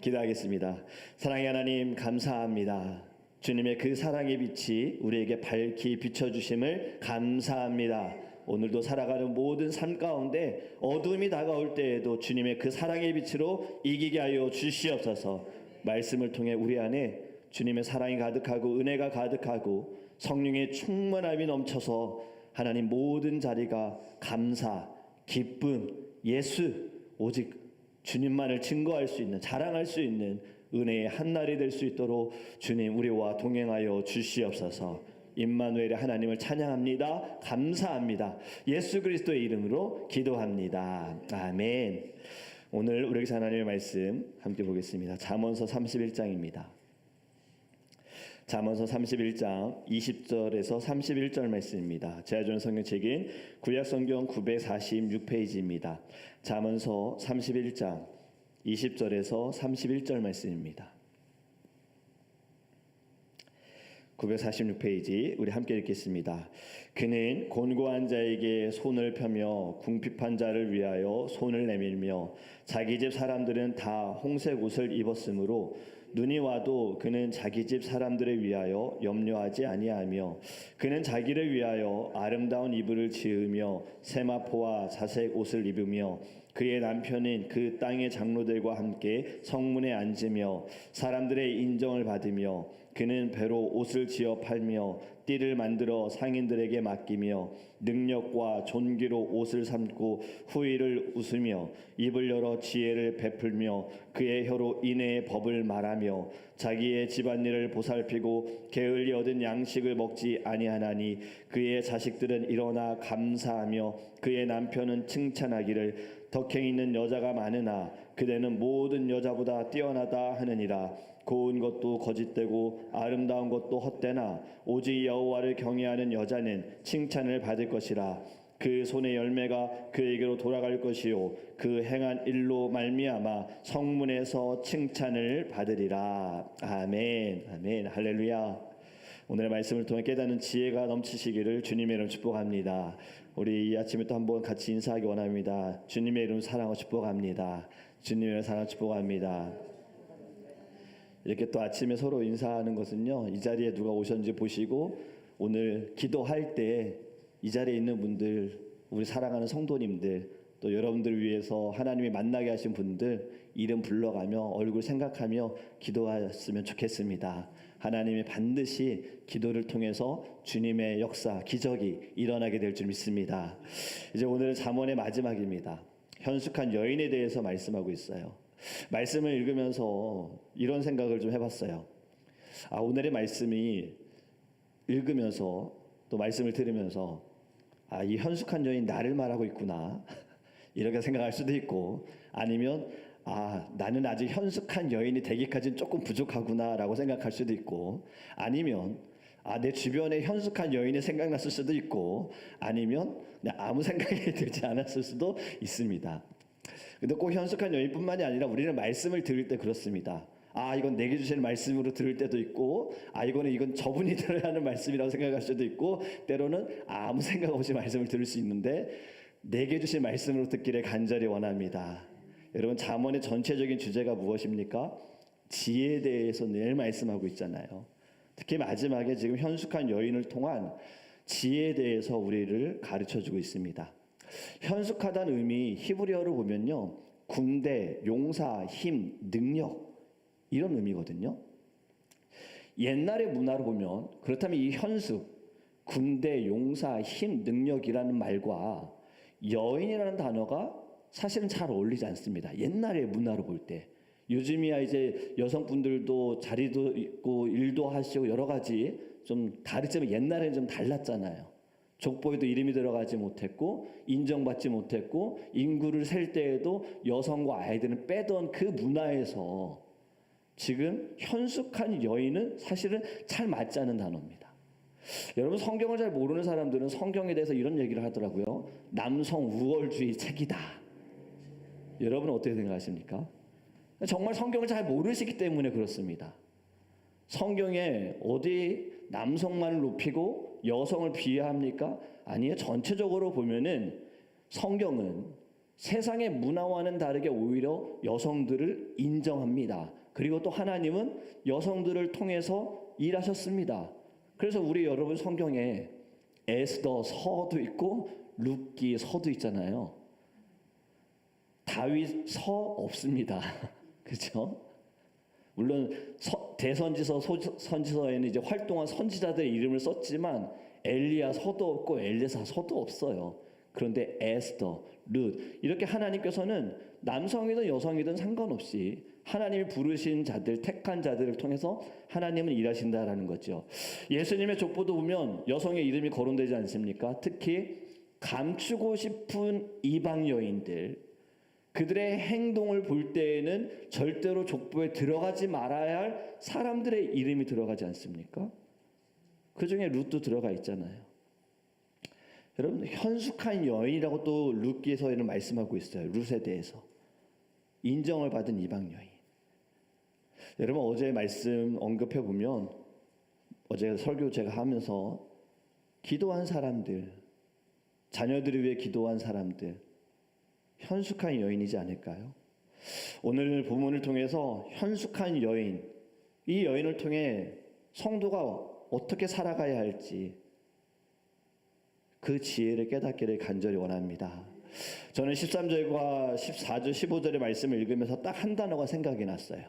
기도하겠습니다. 사랑의 하나님 감사합니다. 주님의 그 사랑의 빛이 우리에게 밝히 비춰주심을 감사합니다. 오늘도 살아가는 모든 삶 가운데 어둠이 다가올 때에도 주님의 그 사랑의 빛으로 이기게 하여 주시옵소서. 말씀을 통해 우리 안에 주님의 사랑이 가득하고 은혜가 가득하고 성령의 충만함이 넘쳐서 하나님 모든 자리가 감사, 기쁨, 예수, 오직 주님만을 증거할 수 있는, 자랑할 수 있는 은혜의 한날이 될 수 있도록 주님 우리와 동행하여 주시옵소서. 임마누엘의 하나님을 찬양합니다. 감사합니다. 예수 그리스도의 이름으로 기도합니다. 아멘. 오늘 우리에게 하나님의 말씀 함께 보겠습니다. 잠언서 31장입니다. 잠언서 31장 20절에서 31절 말씀입니다. 제가 주는 성경책인 구약성경 946페이지입니다. 잠언서 31장 20절에서 31절 말씀입니다. 946페이지 우리 함께 읽겠습니다. 그는 곤고한 자에게 손을 펴며 궁핍한 자를 위하여 손을 내밀며 자기 집 사람들은 다 홍색 옷을 입었으므로 눈이 와도 그는 자기 집 사람들을 위하여 염려하지 아니하며 그는 자기를 위하여 아름다운 이불을 지으며 세마포와 자색 옷을 입으며 그의 남편은 그 땅의 장로들과 함께 성문에 앉으며 사람들의 인정을 받으며 그는 배로 옷을 지어 팔며 띠를 만들어 상인들에게 맡기며 능력과 존귀로 옷을 삼고 후의를 웃으며 입을 열어 지혜를 베풀며 그의 혀로 인애의 법을 말하며 자기의 집안일을 보살피고 게을리 얻은 양식을 먹지 아니하나니 그의 자식들은 일어나 감사하며 그의 남편은 칭찬하기를 덕행 있는 여자가 많으나 그대는 모든 여자보다 뛰어나다 하느니라. 고운 것도 거짓되고 아름다운 것도 헛되나 오직 여호와를 경외하는 여자는 칭찬을 받을 것이라. 그 손의 열매가 그에게로 돌아갈 것이요 그 행한 일로 말미암아 성문에서 칭찬을 받으리라. 아멘. 아멘. 할렐루야. 오늘의 말씀을 통해 깨닫는 지혜가 넘치시기를 주님의 이름 축복합니다. 우리 이 아침에 또 한번 같이 인사하기 원합니다. 주님의 이름 사랑하고 축복합니다. 주님의 이름 사랑하고 축복합니다. 이렇게 또 아침에 서로 인사하는 것은요, 이 자리에 누가 오셨는지 보시고 오늘 기도할 때 이 자리에 있는 분들, 우리 사랑하는 성도님들, 또 여러분들을 위해서 하나님이 만나게 하신 분들 이름 불러가며 얼굴 생각하며 기도하셨으면 좋겠습니다. 하나님이 반드시 기도를 통해서 주님의 역사, 기적이 일어나게 될 줄 믿습니다. 이제 오늘은 잠언의 마지막입니다. 현숙한 여인에 대해서 말씀하고 있어요. 말씀을 읽으면서 이런 생각을 좀 해봤어요. 오늘의 말씀이 읽으면서 또 말씀을 들으면서 이 현숙한 여인 나를 말하고 있구나 이렇게 생각할 수도 있고, 아니면 나는 아직 현숙한 여인이 되기까지는 조금 부족하구나 라고 생각할 수도 있고, 아니면 내 주변에 현숙한 여인이 생각났을 수도 있고, 아니면 그냥 아무 생각이 들지 않았을 수도 있습니다. 근데 꼭 현숙한 여인뿐만이 아니라 우리는 말씀을 들을 때 그렇습니다. 이건 내게 주시는 말씀으로 들을 때도 있고, 이건 저분이 들어야 하는 말씀이라고 생각할 수도 있고, 때로는 아무 생각 없이 말씀을 들을 수 있는데 내게 주신 말씀으로 듣기를 간절히 원합니다. 여러분, 잠언의 전체적인 주제가 무엇입니까? 지혜에 대해서 늘 말씀하고 있잖아요. 특히 마지막에 지금 현숙한 여인을 통한 지혜에 대해서 우리를 가르쳐주고 있습니다. 현숙하다는 의미 히브리어로 보면요, 군대, 용사, 힘, 능력 이런 의미거든요. 옛날의 문화로 보면 그렇다면 이 현숙, 군대, 용사, 힘, 능력이라는 말과 여인이라는 단어가 사실은 잘 어울리지 않습니다. 옛날의 문화로 볼 때. 요즘이야 이제 여성분들도 자리도 있고 일도 하시고 여러 가지 좀 다르지만 옛날에는 좀 달랐잖아요. 족보에도 이름이 들어가지 못했고 인정받지 못했고 인구를 셀 때에도 여성과 아이들은 빼던 그 문화에서 지금 현숙한 여인은 사실은 잘 맞지 않는 단어입니다. 여러분, 성경을 잘 모르는 사람들은 성경에 대해서 이런 얘기를 하더라고요. 남성 우월주의 책이다. 여러분은 어떻게 생각하십니까? 정말 성경을 잘 모르시기 때문에 그렇습니다. 성경에 어디 남성만을 높이고 여성을 비하합니까? 아니에요. 전체적으로 보면은 성경은 세상의 문화와는 다르게 오히려 여성들을 인정합니다. 그리고 또 하나님은 여성들을 통해서 일하셨습니다. 그래서 우리 여러분 성경에 에스더 서도 있고 룻기 서도 있잖아요. 다윗 서 없습니다. 그렇죠? 물론 대선지서, 선지서에는 이제 활동한 선지자들의 이름을 썼지만 엘리야 서도 없고 엘리사 서도 없어요. 그런데 에스더, 룻 이렇게 하나님께서는 남성이든 여성이든 상관없이 하나님이 부르신 자들, 택한 자들을 통해서 하나님은 일하신다라는 거죠. 예수님의 족보도 보면 여성의 이름이 거론되지 않습니까? 특히 감추고 싶은 이방 여인들, 그들의 행동을 볼 때에는 절대로 족보에 들어가지 말아야 할 사람들의 이름이 들어가지 않습니까? 그 중에 룻도 들어가 있잖아요. 여러분, 현숙한 여인이라고 또 룻기서에는 말씀하고 있어요. 룻에 대해서 인정을 받은 이방 여인. 여러분, 어제 말씀 언급해 보면 어제 설교 제가 하면서 기도한 사람들, 자녀들을 위해 기도한 사람들, 현숙한 여인이지 않을까요? 오늘 본문을 통해서 현숙한 여인, 이 여인을 통해 성도가 어떻게 살아가야 할지 그 지혜를 깨닫기를 간절히 원합니다. 저는 13절과 14절, 15절의 말씀을 읽으면서 딱 한 단어가 생각이 났어요.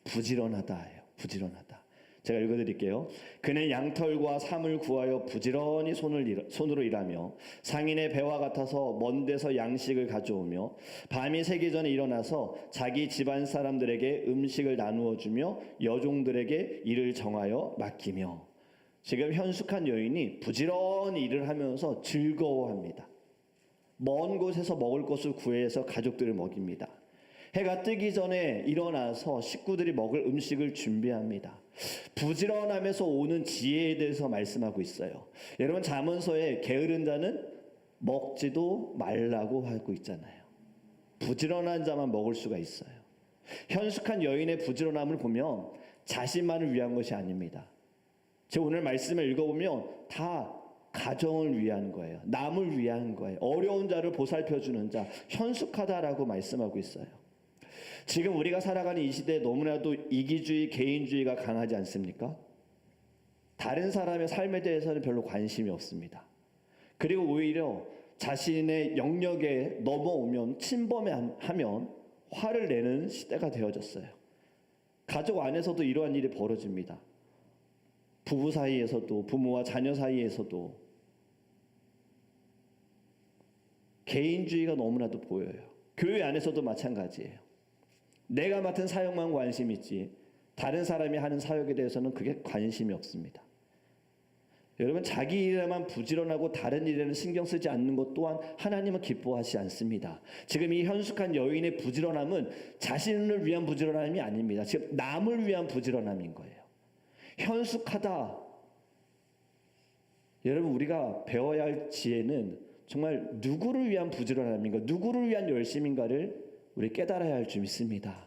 부지런하다예요. 부지런하다. 제가 읽어드릴게요. 그는 양털과 삼을 구하여 부지런히 손으로 일하며 상인의 배와 같아서 먼 데서 양식을 가져오며 밤이 새기 전에 일어나서 자기 집안 사람들에게 음식을 나누어 주며 여종들에게 일을 정하여 맡기며. 지금 현숙한 여인이 부지런히 일을 하면서 즐거워합니다. 먼 곳에서 먹을 것을 구해서 가족들을 먹입니다. 해가 뜨기 전에 일어나서 식구들이 먹을 음식을 준비합니다. 부지런함에서 오는 지혜에 대해서 말씀하고 있어요. 여러분, 잠언서에 게으른 자는 먹지도 말라고 하고 있잖아요. 부지런한 자만 먹을 수가 있어요. 현숙한 여인의 부지런함을 보면 자신만을 위한 것이 아닙니다. 제가 오늘 말씀을 읽어보면 다 가정을 위한 거예요. 남을 위한 거예요. 어려운 자를 보살펴주는 자, 현숙하다라고 말씀하고 있어요. 지금 우리가 살아가는 이 시대에 너무나도 이기주의, 개인주의가 강하지 않습니까? 다른 사람의 삶에 대해서는 별로 관심이 없습니다. 그리고 오히려 자신의 영역에 넘어오면, 침범하면 화를 내는 시대가 되어졌어요. 가족 안에서도 이러한 일이 벌어집니다. 부부 사이에서도, 부모와 자녀 사이에서도 개인주의가 너무나도 보여요. 교회 안에서도 마찬가지예요. 내가 맡은 사역만 관심이 있지 다른 사람이 하는 사역에 대해서는 그게 관심이 없습니다. 여러분, 자기 일에만 부지런하고 다른 일에는 신경 쓰지 않는 것 또한 하나님은 기뻐하지 않습니다. 지금 이 현숙한 여인의 부지런함은 자신을 위한 부지런함이 아닙니다. 지금 남을 위한 부지런함인 거예요. 현숙하다. 여러분, 우리가 배워야 할 지혜는 정말 누구를 위한 부지런함인가, 누구를 위한 열심인가를 우리 깨달아야 할 줄 믿습니다.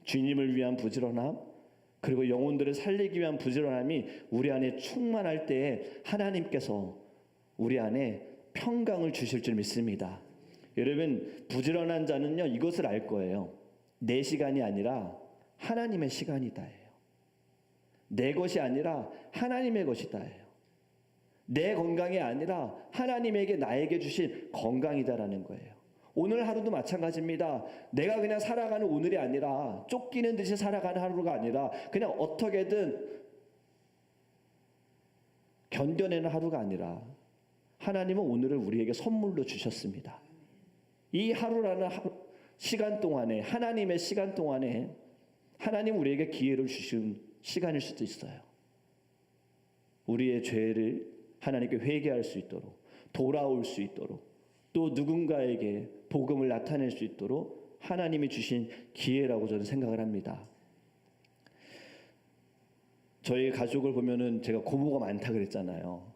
주님을 위한 부지런함, 그리고 영혼들을 살리기 위한 부지런함이 우리 안에 충만할 때에 하나님께서 우리 안에 평강을 주실 줄 믿습니다. 여러분, 부지런한 자는요, 이것을 알 거예요. 내 시간이 아니라 하나님의 시간이다예요. 내 것이 아니라 하나님의 것이다예요. 내 건강이 아니라 하나님에게 나에게 주신 건강이다라는 거예요. 오늘 하루도 마찬가지입니다. 내가 그냥 살아가는 오늘이 아니라, 쫓기는 듯이 살아가는 하루가 아니라, 그냥 어떻게든 견뎌내는 하루가 아니라 하나님은 오늘을 우리에게 선물로 주셨습니다. 이 하루라는 시간 동안에, 하나님의 시간 동안에 하나님 우리에게 기회를 주신 시간일 수도 있어요. 우리의 죄를 하나님께 회개할 수 있도록, 돌아올 수 있도록, 또 누군가에게 복음을 나타낼 수 있도록 하나님이 주신 기회라고 저는 생각을 합니다. 저희 가족을 보면은 제가 고모가 많다 그랬잖아요.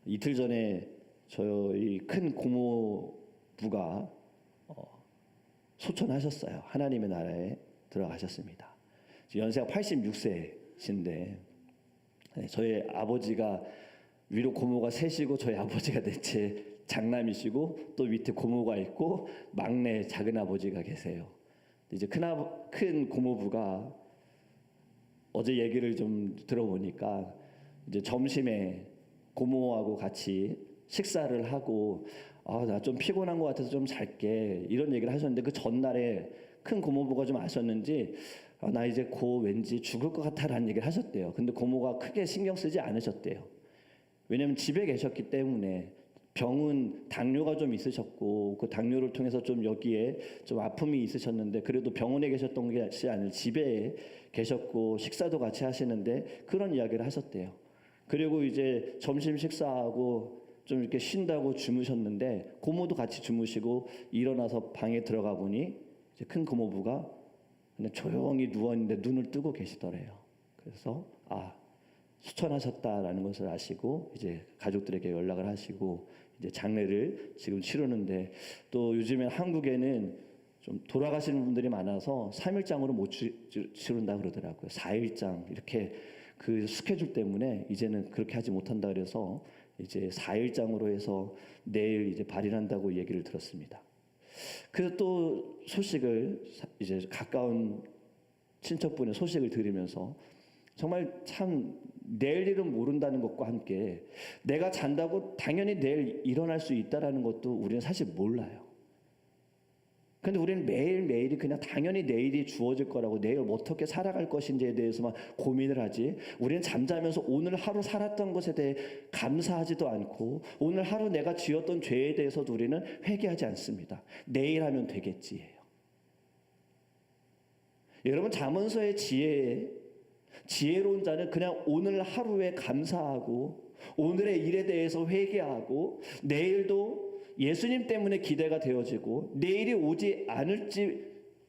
이틀 전에 저희 큰 고모부가 소천하셨어요. 하나님의 나라에 들어가셨습니다. 연세가 86세신데 저희 아버지가 위로 고모가 셋이고 저희 아버지가 넷째 장남이시고 또 밑에 고모가 있고 막내 작은 아버지가 계세요. 이제 큰 고모부가 어제 얘기를 좀 들어보니까 이제 점심에 고모하고 같이 식사를 하고 나 좀 피곤한 것 같아서 좀 잘게 이런 얘기를 하셨는데 그 전날에 큰 고모부가 좀 아셨는지 나 이제 고 왠지 죽을 것 같아라는 얘기를 하셨대요. 근데 고모가 크게 신경 쓰지 않으셨대요. 왜냐하면 집에 계셨기 때문에 병은 당뇨가 좀 있으셨고 그 당뇨를 통해서 좀 여기에 좀 아픔이 있으셨는데 그래도 병원에 계셨던 것이 아니라 집에 계셨고 식사도 같이 하시는데 그런 이야기를 하셨대요. 그리고 이제 점심 식사하고 좀 이렇게 쉰다고 주무셨는데 고모도 같이 주무시고 일어나서 방에 들어가 보니 이제 큰 고모부가 그냥 조용히 누워있는데 눈을 뜨고 계시더래요. 그래서 수천하셨다라는 것을 아시고 이제 가족들에게 연락을 하시고 이제 장례를 지금 치르는데 또 요즘에 한국에는 좀 돌아가시는 분들이 많아서 3일장으로 못 치른다 그러더라고요. 4일장 이렇게 그 스케줄 때문에 이제는 그렇게 하지 못한다 그래서 이제 4일장으로 해서 내일 이제 발인한다고 얘기를 들었습니다. 그래서 또 소식을 이제 가까운 친척분의 소식을 들으면서 정말 참 내일 일은 모른다는 것과 함께 내가 잔다고 당연히 내일 일어날 수 있다라는 것도 우리는 사실 몰라요. 근데 우리는 매일매일이 그냥 당연히 내일이 주어질 거라고 내일 어떻게 살아갈 것인지에 대해서만 고민을 하지 우리는 잠자면서 오늘 하루 살았던 것에 대해 감사하지도 않고 오늘 하루 내가 지었던 죄에 대해서도 우리는 회개하지 않습니다. 내일 하면 되겠지예요. 여러분 잠언서의 지혜로운 자는 그냥 오늘 하루에 감사하고 오늘의 일에 대해서 회개하고 내일도 예수님 때문에 기대가 되어지고 내일이 오지 않을지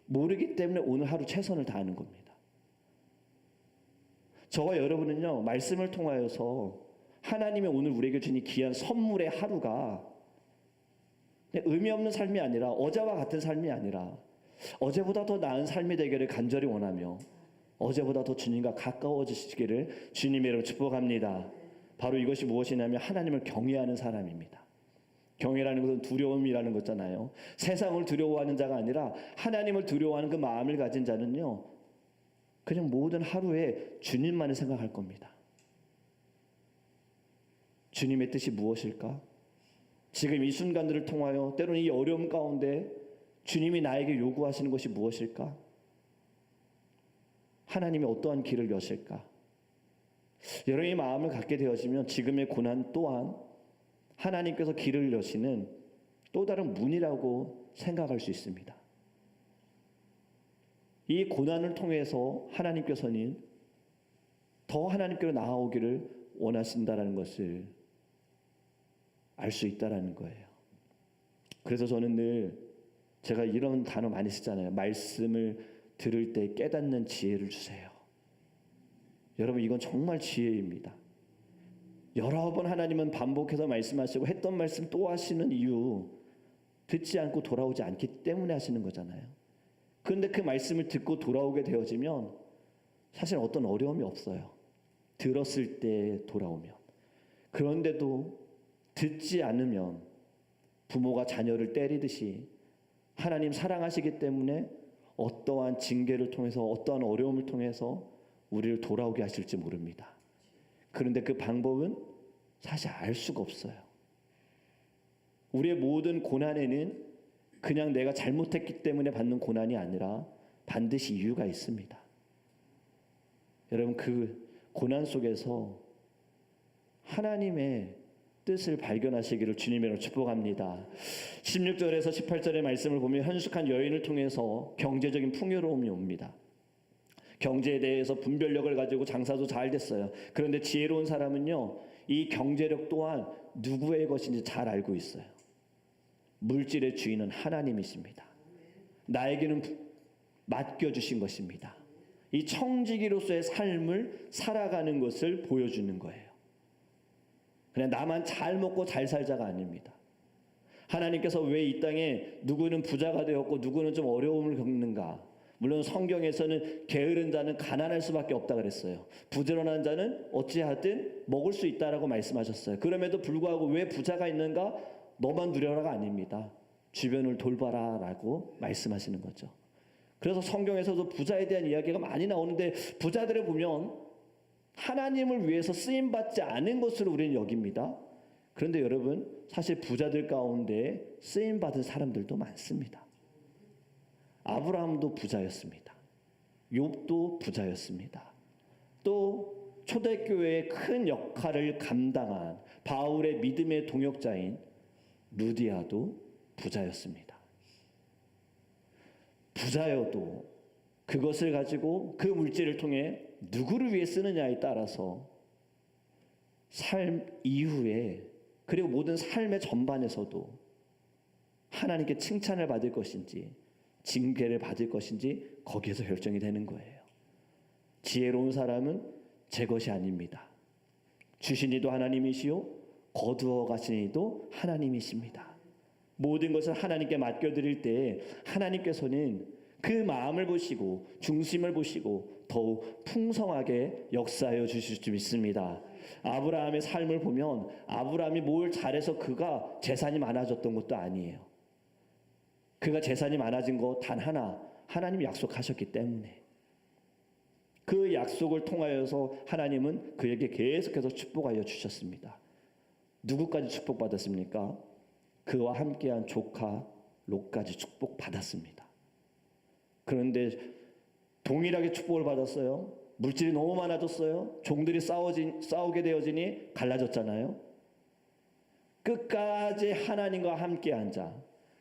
모르기 때문에 오늘 하루 최선을 다하는 겁니다. 저와 여러분은요 말씀을 통하여서 하나님의 오늘 우리에게 주신 귀한 선물의 하루가 의미 없는 삶이 아니라 어제와 같은 삶이 아니라 어제보다 더 나은 삶이 되기를 간절히 원하며 어제보다 더 주님과 가까워지시기를 주님의 이름으로 축복합니다. 바로 이것이 무엇이냐면 하나님을 경외하는 사람입니다. 경외라는 것은 두려움이라는 거잖아요. 세상을 두려워하는 자가 아니라 하나님을 두려워하는 그 마음을 가진 자는요 그냥 모든 하루에 주님만을 생각할 겁니다. 주님의 뜻이 무엇일까? 지금 이 순간들을 통하여 때로는 이 어려움 가운데 주님이 나에게 요구하시는 것이 무엇일까? 하나님이 어떠한 길을 여실까? 여러분의 마음을 갖게 되어지면 지금의 고난 또한 하나님께서 길을 여시는 또 다른 문이라고 생각할 수 있습니다. 이 고난을 통해서 하나님께서는 더 하나님께로 나아오기를 원하신다라는 것을 알 수 있다라는 거예요. 그래서 저는 늘 제가 이런 단어 많이 쓰잖아요. 말씀을 들을 때 깨닫는 지혜를 주세요. 여러분 이건 정말 지혜입니다. 여러 번 하나님은 반복해서 말씀하시고 했던 말씀 또 하시는 이유 듣지 않고 돌아오지 않기 때문에 하시는 거잖아요. 그런데 그 말씀을 듣고 돌아오게 되어지면 사실 어떤 어려움이 없어요. 들었을 때 돌아오면. 그런데도 듣지 않으면 부모가 자녀를 때리듯이 하나님 사랑하시기 때문에 어떠한 징계를 통해서 어떠한 어려움을 통해서 우리를 돌아오게 하실지 모릅니다. 그런데 그 방법은 사실 알 수가 없어요. 우리의 모든 고난에는 그냥 내가 잘못했기 때문에 받는 고난이 아니라 반드시 이유가 있습니다. 여러분 그 고난 속에서 하나님의 뜻을 발견하시기를 주님의 이름으로 축복합니다. 16절에서 18절의 말씀을 보면 현숙한 여인을 통해서 경제적인 풍요로움이 옵니다. 경제에 대해서 분별력을 가지고 장사도 잘 됐어요. 그런데 지혜로운 사람은요 이 경제력 또한 누구의 것인지 잘 알고 있어요. 물질의 주인은 하나님이십니다. 나에게는 맡겨주신 것입니다. 이 청지기로서의 삶을 살아가는 것을 보여주는 거예요. 그냥 나만 잘 먹고 잘 살자가 아닙니다. 하나님께서 왜 이 땅에 누구는 부자가 되었고 누구는 좀 어려움을 겪는가? 물론 성경에서는 게으른 자는 가난할 수밖에 없다 그랬어요. 부지런한 자는 어찌하든 먹을 수 있다라고 말씀하셨어요. 그럼에도 불구하고 왜 부자가 있는가? 너만 누려라가 아닙니다. 주변을 돌봐라라고 말씀하시는 거죠. 그래서 성경에서도 부자에 대한 이야기가 많이 나오는데 부자들을 보면 하나님을 위해서 쓰임받지 않은 것으로 우리는 여깁니다. 그런데 여러분, 사실 부자들 가운데 쓰임받은 사람들도 많습니다. 아브라함도 부자였습니다. 욥도 부자였습니다. 또 초대교회의 큰 역할을 감당한 바울의 믿음의 동역자인 루디아도 부자였습니다. 부자여도 그것을 가지고 그 물질을 통해 누구를 위해 쓰느냐에 따라서 삶 이후에 그리고 모든 삶의 전반에서도 하나님께 칭찬을 받을 것인지 징계를 받을 것인지 거기에서 결정이 되는 거예요. 지혜로운 사람은 제 것이 아닙니다. 주신 이도 하나님이시요 거두어 가신 이도 하나님이십니다. 모든 것을 하나님께 맡겨드릴 때 하나님께서는 그 마음을 보시고 중심을 보시고 더욱 풍성하게 역사하여 주실 줄 믿습니다. 아브라함의 삶을 보면 아브라함이 뭘 잘해서 그가 재산이 많아졌던 것도 아니에요. 그가 재산이 많아진 거 단 하나, 하나님이 약속하셨기 때문에 그 약속을 통하여서 하나님은 그에게 계속해서 축복하여 주셨습니다. 누구까지 축복받았습니까? 그와 함께한 조카 롯까지 축복받았습니다. 그런데 동일하게 축복을 받았어요. 물질이 너무 많아졌어요. 종들이 싸우게 되어지니 갈라졌잖아요. 끝까지 하나님과 함께한 자,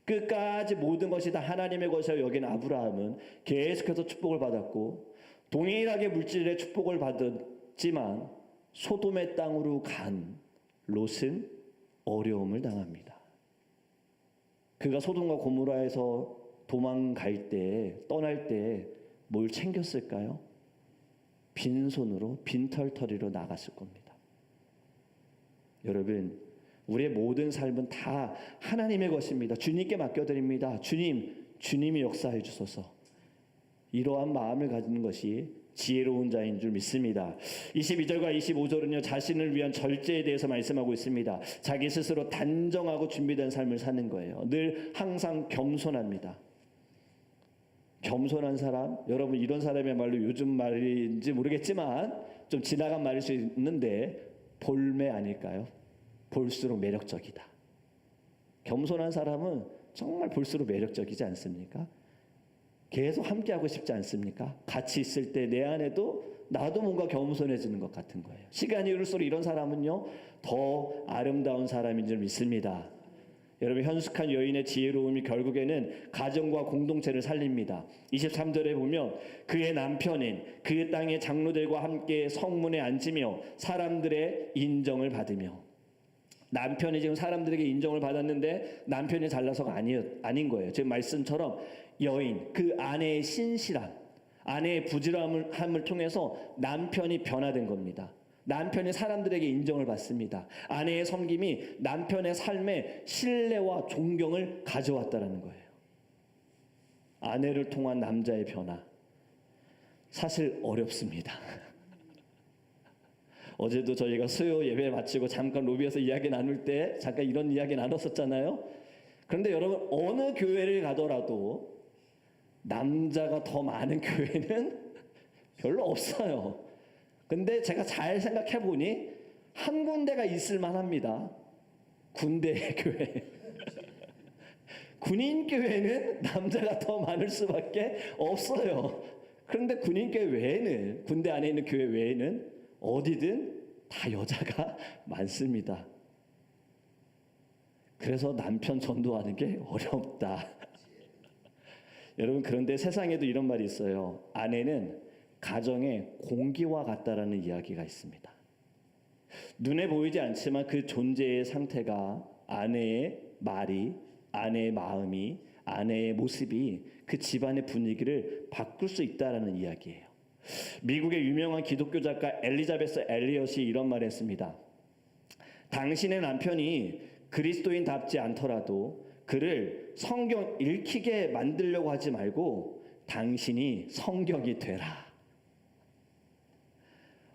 끝까지 모든 것이 다 하나님의 것이라고 여긴 아브라함은 계속해서 축복을 받았고 동일하게 물질의 축복을 받았지만 소돔의 땅으로 간 롯은 어려움을 당합니다. 그가 소돔과 고모라에서 도망갈 때, 떠날 때 뭘 챙겼을까요? 빈손으로 빈털터리로 나갔을 겁니다. 여러분, 우리의 모든 삶은 다 하나님의 것입니다. 주님께 맡겨드립니다. 주님이 역사해 주소서. 이러한 마음을 가지는 것이 지혜로운 자인 줄 믿습니다. 22절과 25절은요, 자신을 위한 절제에 대해서 말씀하고 있습니다. 자기 스스로 단정하고 준비된 삶을 사는 거예요. 늘 항상 겸손합니다. 겸손한 사람, 여러분 이런 사람의 말로 요즘 말인지 모르겠지만 좀 지나간 말일 수 있는데 볼매 아닐까요? 볼수록 매력적이다. 겸손한 사람은 정말 볼수록 매력적이지 않습니까? 계속 함께하고 싶지 않습니까? 같이 있을 때 내 안에도 나도 뭔가 겸손해지는 것 같은 거예요. 시간이 흐를수록 이런 사람은요 더 아름다운 사람인 줄 믿습니다. 여러분, 현숙한 여인의 지혜로움이 결국에는 가정과 공동체를 살립니다. 23절에 보면 그의 남편인 그 땅의 장로들과 함께 성문에 앉으며 사람들의 인정을 받으며, 남편이 지금 사람들에게 인정을 받았는데 남편이 잘나서가 아닌 거예요. 지금 말씀처럼 여인, 그 아내의 신실함, 아내의 부지런함을 통해서 남편이 변화된 겁니다. 남편이 사람들에게 인정을 받습니다. 아내의 섬김이 남편의 삶에 신뢰와 존경을 가져왔다는 거예요. 아내를 통한 남자의 변화, 사실 어렵습니다. 어제도 저희가 수요 예배 마치고 잠깐 로비에서 이야기 나눌 때 잠깐 이런 이야기 나눴었잖아요. 그런데 여러분, 어느 교회를 가더라도 남자가 더 많은 교회는 별로 없어요. 근데 제가 잘 생각해 보니 한 군데가 있을 만합니다. 군대 교회. 군인 교회는 남자가 더 많을 수밖에 없어요. 그런데 군인 교회 외에는, 군대 안에 있는 교회 외에는 어디든 다 여자가 많습니다. 그래서 남편 전도하는 게 어렵다. 여러분, 그런데 세상에도 이런 말이 있어요. 아내는 가정의 공기와 같다라는 이야기가 있습니다. 눈에 보이지 않지만 그 존재의 상태가, 아내의 말이, 아내의 마음이, 아내의 모습이 그 집안의 분위기를 바꿀 수 있다라는 이야기예요. 미국의 유명한 기독교 작가 엘리자베스 엘리엇이 이런 말을 했습니다. 당신의 남편이 그리스도인답지 않더라도 그를 성경 읽히게 만들려고 하지 말고 당신이 성경이 되라.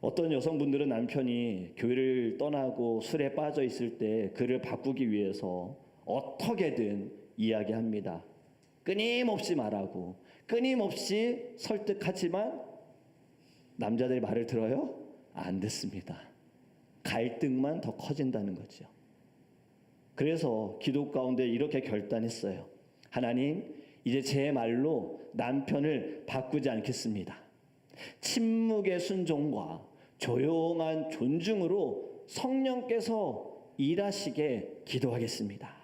어떤 여성분들은 남편이 교회를 떠나고 술에 빠져 있을 때 그를 바꾸기 위해서 어떻게든 이야기합니다. 끊임없이 말하고 끊임없이 설득하지만 남자들이 말을 들어요? 안 듣습니다. 갈등만 더 커진다는 거죠. 그래서 기도 가운데 이렇게 결단했어요. 하나님, 이제 제 말로 남편을 바꾸지 않겠습니다. 침묵의 순종과 조용한 존중으로 성령께서 일하시게 기도하겠습니다.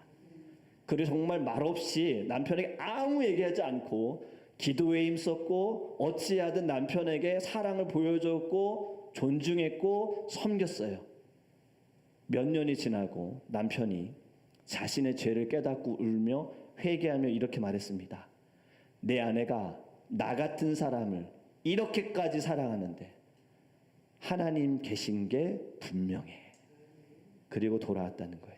그리고 정말 말없이 남편에게 아무 얘기하지 않고 기도에 힘썼고 어찌하든 남편에게 사랑을 보여줬고 존중했고 섬겼어요. 몇 년이 지나고 남편이 자신의 죄를 깨닫고 울며 회개하며 이렇게 말했습니다. 내 아내가 나 같은 사람을 이렇게까지 사랑하는데 하나님 계신 게 분명해. 그리고 돌아왔다는 거예요.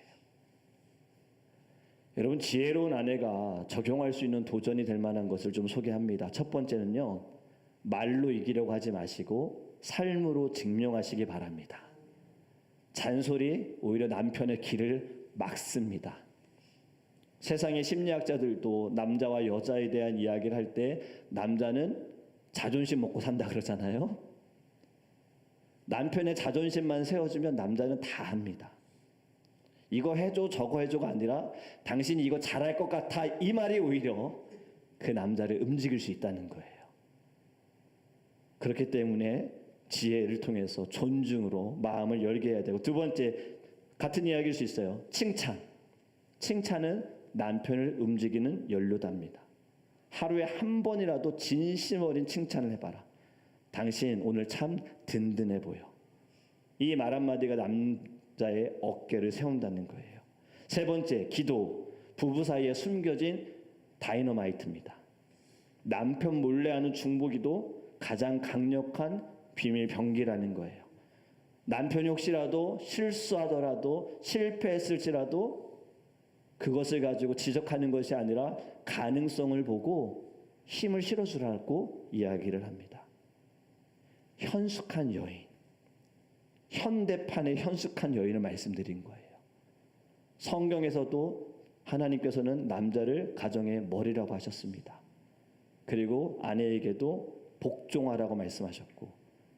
여러분, 지혜로운 아내가 적용할 수 있는 도전이 될 만한 것을 좀 소개합니다. 첫 번째는요, 말로 이기려고 하지 마시고 삶으로 증명하시기 바랍니다. 잔소리 오히려 남편의 길을 막습니다. 세상의 심리학자들도 남자와 여자에 대한 이야기를 할 때 남자는 자존심 먹고 산다 그러잖아요. 남편의 자존심만 세워주면 남자는 다 합니다. 이거 해줘 저거 해줘가 아니라 당신이 이거 잘할 것 같아, 이 말이 오히려 그 남자를 움직일 수 있다는 거예요. 그렇기 때문에 지혜를 통해서 존중으로 마음을 열게 해야 되고, 두 번째, 같은 이야기일 수 있어요. 칭찬은 남편을 움직이는 연료답니다. 하루에 한 번이라도 진심 어린 칭찬을 해봐라. 당신 오늘 참 든든해 보여. 이 말 한마디가 남자의 어깨를 세운다는 거예요. 세 번째, 기도. 부부 사이에 숨겨진 다이너마이트입니다. 남편 몰래 하는 중보기도 가장 강력한 비밀 병기라는 거예요. 남편이 혹시라도 실수하더라도 실패했을지라도 그것을 가지고 지적하는 것이 아니라 가능성을 보고 힘을 실어주라고 이야기를 합니다. 현숙한 여인, 현대판의 현숙한 여인을 말씀드린 거예요. 성경에서도 하나님께서는 남자를 가정의 머리라고 하셨습니다. 그리고 아내에게도 복종하라고 말씀하셨고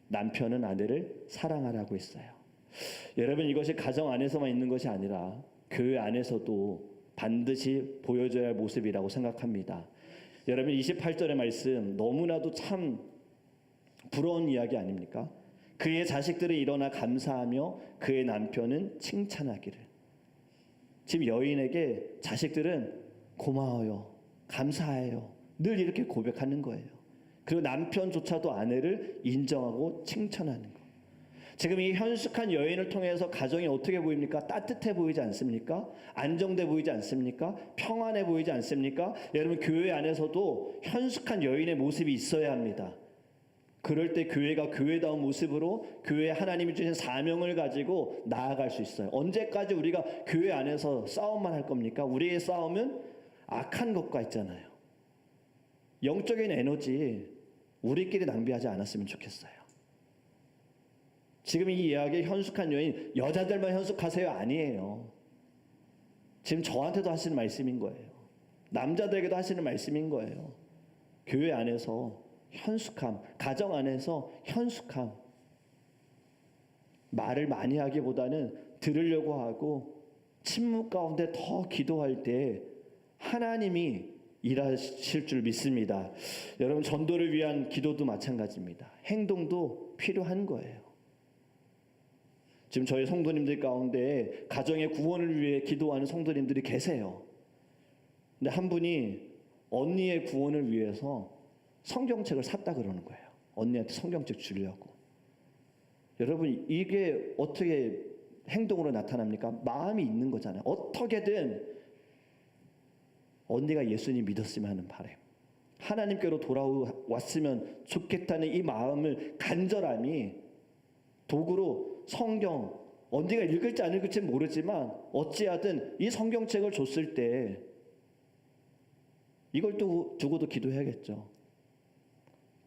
남편은 아내를 사랑하라고 했어요. 여러분, 이것이 가정 안에서만 있는 것이 아니라 교회 안에서도 반드시 보여줘야 할 모습이라고 생각합니다. 여러분, 28절의 말씀 너무나도 참 부러운 이야기 아닙니까? 그의 자식들이 일어나 감사하며 그의 남편은 칭찬하기를. 지금 여인에게 자식들은 고마워요, 감사해요, 늘 이렇게 고백하는 거예요. 그리고 남편조차도 아내를 인정하고 칭찬하는 거. 지금 이 현숙한 여인을 통해서 가정이 어떻게 보입니까? 따뜻해 보이지 않습니까? 안정돼 보이지 않습니까? 평안해 보이지 않습니까? 여러분, 교회 안에서도 현숙한 여인의 모습이 있어야 합니다. 그럴 때 교회가 교회다운 모습으로 교회에 하나님이 주신 사명을 가지고 나아갈 수 있어요. 언제까지 우리가 교회 안에서 싸움만 할 겁니까? 우리의 싸움은 악한 것과 있잖아요. 영적인 에너지 우리끼리 낭비하지 않았으면 좋겠어요. 지금 이 이야기의 현숙한 여인, 여자들만 현숙하세요? 아니에요. 지금 저한테도 하시는 말씀인 거예요. 남자들에게도 하시는 말씀인 거예요. 교회 안에서 현숙함, 가정 안에서 현숙함. 말을 많이 하기보다는 들으려고 하고 침묵 가운데 더 기도할 때 하나님이 일하실 줄 믿습니다. 여러분, 전도를 위한 기도도 마찬가지입니다. 행동도 필요한 거예요. 지금 저희 성도님들 가운데 가정의 구원을 위해 기도하는 성도님들이 계세요. 근데 한 분이 언니의 구원을 위해서 성경책을 샀다 그러는 거예요. 언니한테 성경책 주려고. 여러분, 이게 어떻게 행동으로 나타납니까? 마음이 있는 거잖아요. 어떻게든 언니가 예수님 믿었으면 하는 바람, 하나님께로 돌아왔으면 좋겠다는 이 마음을, 간절함이 도구로 성경, 언니가 읽을지 안 읽을지는 모르지만 어찌하든 이 성경책을 줬을 때 이걸 또 두고도 기도해야겠죠.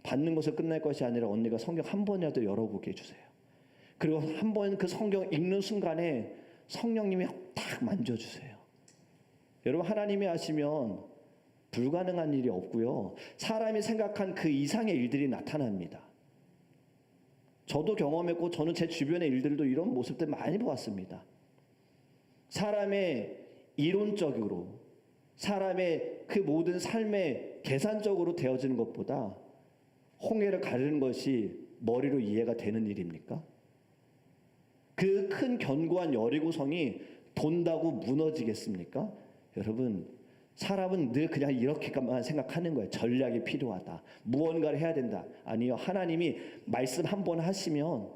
받는 것을 끝날 것이 아니라 언니가 성경 한 번이라도 열어보게 해주세요. 그리고 한 번 그 성경 읽는 순간에 성령님이 딱 만져주세요. 여러분, 하나님이 하시면 불가능한 일이 없고요. 사람이 생각한 그 이상의 일들이 나타납니다. 저도 경험했고 저는 제 주변의 일들도 이런 모습들 많이 보았습니다. 사람의 이론적으로, 사람의 그 모든 삶의 계산적으로 되어지는 것보다 홍해를 가르는 것이 머리로 이해가 되는 일입니까? 그 큰 견고한 여리고성이 돈다고 무너지겠습니까? 여러분, 사람은 늘 그냥 이렇게만 생각하는 거예요. 전략이 필요하다, 무언가를 해야 된다. 아니요, 하나님이 말씀 한 번 하시면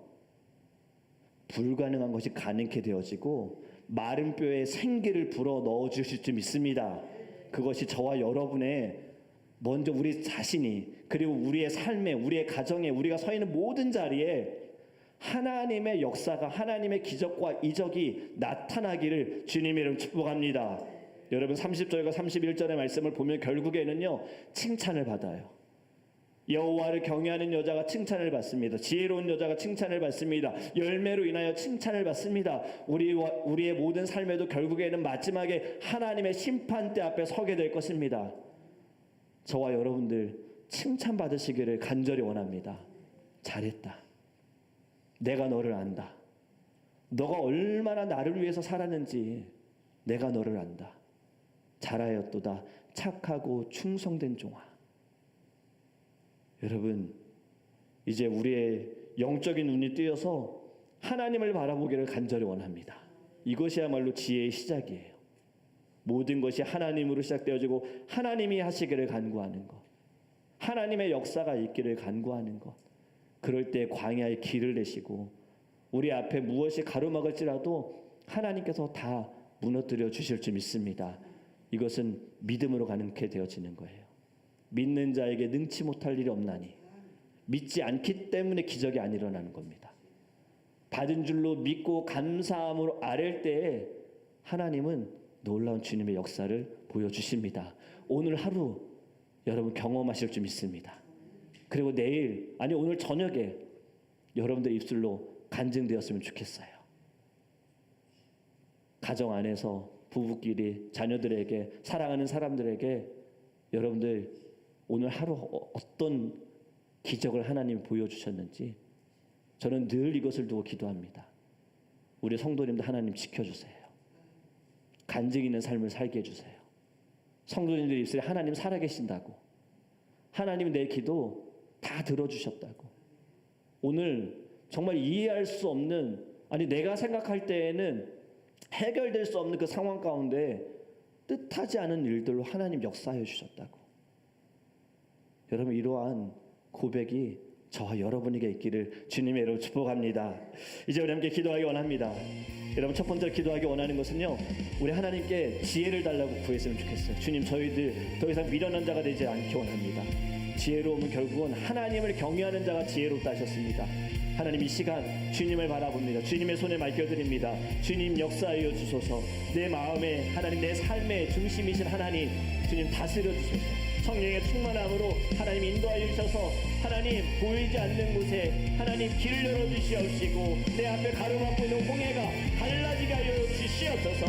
불가능한 것이 가능케 되어지고 마른 뼈에 생기를 불어 넣어 주실 줄 믿습니다. 그것이 저와 여러분의, 먼저 우리 자신이, 그리고 우리의 삶에, 우리의 가정에, 우리가 서 있는 모든 자리에 하나님의 역사가, 하나님의 기적과 이적이 나타나기를 주님의 이름 축복합니다. 여러분, 30절과 31절의 말씀을 보면 결국에는요, 칭찬을 받아요. 여호와를 경외하는 여자가 칭찬을 받습니다. 지혜로운 여자가 칭찬을 받습니다. 열매로 인하여 칭찬을 받습니다. 우리의 모든 삶에도 결국에는 마지막에 하나님의 심판대 앞에 서게 될 것입니다. 저와 여러분들 칭찬받으시기를 간절히 원합니다. 잘했다. 내가 너를 안다. 너가 얼마나 나를 위해서 살았는지 내가 너를 안다. 잘하였도다. 착하고 충성된 종아. 여러분, 이제 우리의 영적인 눈이 뜨여서 하나님을 바라보기를 간절히 원합니다. 이것이야말로 지혜의 시작이에요. 모든 것이 하나님으로 시작되어지고 하나님이 하시기를 간구하는 것, 하나님의 역사가 있기를 간구하는 것. 그럴 때 광야의 길을 내시고 우리 앞에 무엇이 가로막을지라도 하나님께서 다 무너뜨려 주실 줄 믿습니다. 이것은 믿음으로 가능케 되어지는 거예요. 믿는 자에게 능치 못할 일이 없나니, 믿지 않기 때문에 기적이 안 일어나는 겁니다. 받은 줄로 믿고 감사함으로 아랠 때에 하나님은 놀라운 주님의 역사를 보여주십니다. 오늘 하루 여러분 경험하실 줄 믿습니다. 그리고 내일, 아니 오늘 저녁에 여러분들 입술로 간증되었으면 좋겠어요. 가정 안에서 부부끼리, 자녀들에게, 사랑하는 사람들에게 여러분들 오늘 하루 어떤 기적을 하나님이 보여주셨는지 저는 늘 이것을 두고 기도합니다. 우리 성도님들 하나님 지켜주세요. 간증 있는 삶을 살게 해주세요. 성도님들 입술에 하나님 살아계신다고, 하나님 내 기도 다 들어주셨다고, 오늘 정말 이해할 수 없는, 아니 내가 생각할 때에는 해결될 수 없는 그 상황 가운데 뜻하지 않은 일들로 하나님 역사해 주셨다고. 여러분, 이러한 고백이 저와 여러분에게 있기를 주님의 이름으로 축복합니다. 이제 우리 함께 기도하기 원합니다. 여러분, 첫 번째로 기도하기 원하는 것은요, 우리 하나님께 지혜를 달라고 구했으면 좋겠어요. 주님, 저희들 더 이상 미련한 자가 되지 않기 원합니다. 지혜로움은 결국은 하나님을 경외하는 자가 지혜롭다 하셨습니다. 하나님, 이 시간 주님을 바라봅니다. 주님의 손에 맡겨드립니다. 주님 역사하여 주소서. 내 마음에, 하나님 내 삶의 중심이신 하나님, 주님 다스려 주소서. 성령의 충만함으로 하나님 인도하여 주셔서 하나님 보이지 않는 곳에 하나님 길을 열어주시옵시고 내 앞에 가로막고 있는 홍해가 갈라지게 하여 주시옵소서.